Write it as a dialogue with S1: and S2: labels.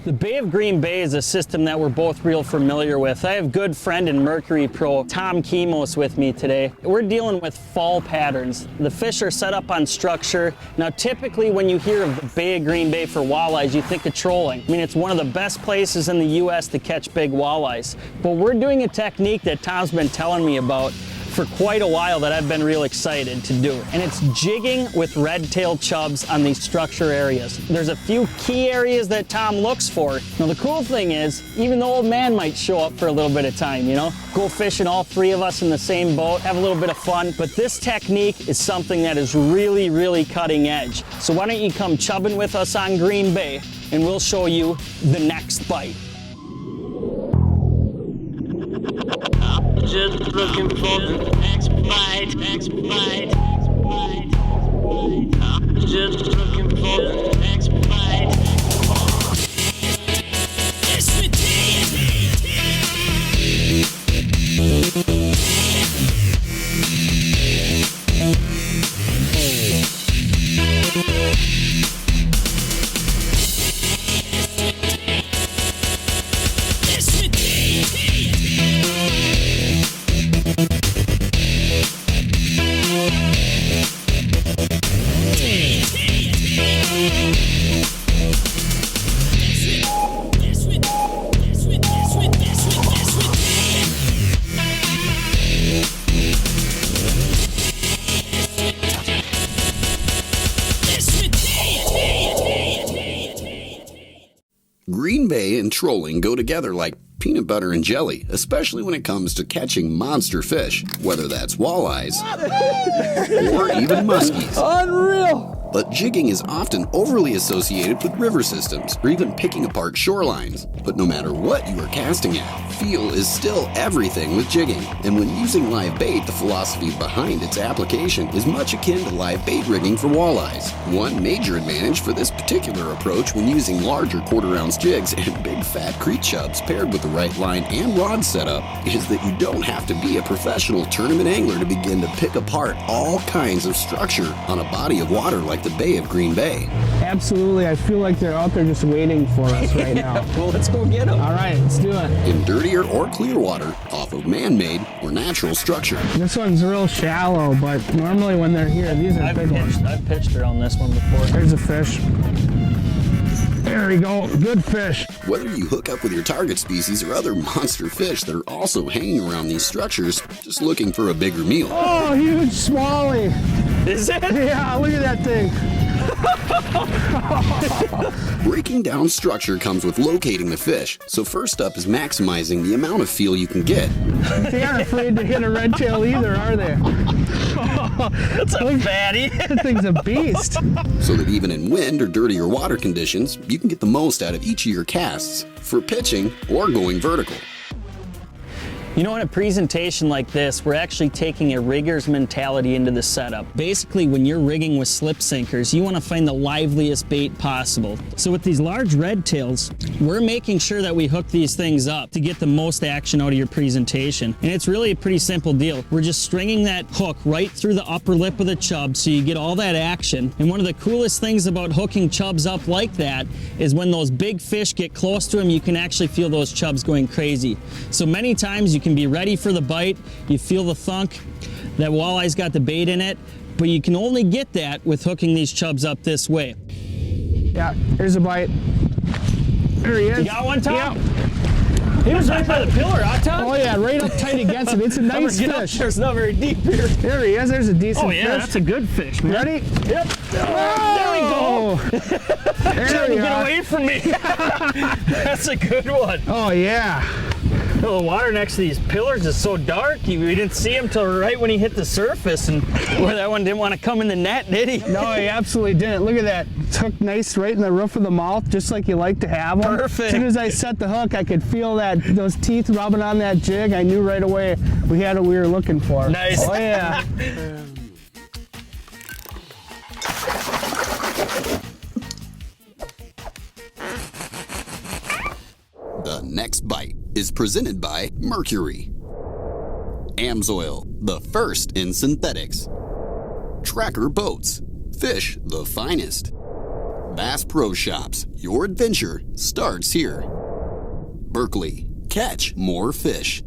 S1: The Bay of Green Bay is a system that we're both real familiar with. I have good friend and Mercury pro Tom Kemos with me today. We're dealing with fall patterns. The fish are set up on structure. Now typically when you hear of the Bay of Green Bay for walleyes, you think of trolling. I mean, it's one of the best places in the US to catch big walleyes. But we're doing a technique that Tom's been telling me about for quite a while that I've been real excited to do. And it's jigging with red tail chubs on these structure areas. There's a few key areas that Tom looks for. Now the cool thing is, even the old man might show up for a little bit of time, you know? Go fishing, all three of us in the same boat, have a little bit of fun. But this technique is something that is really, really cutting edge. So why don't you come chubbing with us on Green Bay and we'll show you the next bite.
S2: Just looking for the next bite, next bite, next bite. Just looking for the next bite.
S3: Green Bay and trolling go together like peanut butter and jelly, especially when it comes to catching monster fish, whether that's walleyes or even muskies.
S1: Unreal!
S3: But jigging is often overly associated with river systems or even picking apart shorelines. But no matter what you are casting at, feel is still everything with jigging. And when using live bait, the philosophy behind its application is much akin to live bait rigging for walleyes. One major advantage for this particular approach when using larger quarter-ounce jigs and big fat creek chubs paired with the right line and rod setup is that you don't have to be a professional tournament angler to begin to pick apart all kinds of structure on a body of water like the Bay of Green Bay.
S4: Absolutely. I feel like they're out there just waiting for us right now.
S1: Well, let's go get them.
S4: All right, let's do it.
S3: In dirtier or clear water, off of man-made or natural structure.
S4: This one's real shallow, but normally when they're here, these are big ones.
S1: I've pitched around this one before.
S4: There's a fish. There we go. Good fish.
S3: Whether you hook up with your target species or other monster fish that are also hanging around these structures, just looking for a bigger meal.
S4: Oh, huge smalley.
S1: Is it?
S4: Yeah, look at that thing.
S3: Breaking down structure comes with locating the fish, so first up is maximizing the amount of feel you can get.
S4: They aren't afraid to hit a red tail either, are they?
S1: That's a fatty.
S4: That thing's a beast.
S3: So that even in wind or dirtier water conditions, you can get the most out of each of your casts for pitching or going vertical.
S1: You know, in a presentation like this, we're actually taking a rigger's mentality into the setup. Basically, when you're rigging with slip sinkers, you want to find the liveliest bait possible. So with these large red tails, we're making sure that we hook these things up to get the most action out of your presentation. And it's really a pretty simple deal. We're just stringing that hook right through the upper lip of the chub so you get all that action. And one of the coolest things about hooking chubs up like that is when those big fish get close to them, you can actually feel those chubs going crazy. So many times you can be ready for the bite, you feel the thunk, that walleye's got the bait in it, but you can only get that with hooking these chubs up this way.
S4: Yeah, here's a bite. There he is.
S1: You got one, Tom?
S4: Yeah.
S1: He was right by the pillar, huh, Tom?
S4: Oh yeah, right up tight against it. It's a nice fish.
S1: There's not very deep here.
S4: There he is. There's a decent fish.
S1: Oh yeah, that's a good fish, man.
S4: Ready?
S1: Yep. There we go.
S4: There you
S1: Get
S4: are.
S1: away from me. That's a good one.
S4: Oh yeah.
S1: The water next to these pillars is so dark, we didn't see him till right when he hit the surface, and boy, that one didn't want to come in the net, did he?
S4: No, he absolutely didn't. Look at that. It's hooked nice right in the roof of the mouth, just like you like to have them.
S1: Perfect.
S4: As soon as I set the hook, I could feel those teeth rubbing on that jig. I knew right away we had what we were looking for.
S1: Nice.
S4: Oh yeah.
S3: The next bite is presented by Mercury. Amsoil, the first in synthetics. Tracker boats, fish the finest. Bass Pro Shops. Your adventure starts here. Berkeley, catch more fish.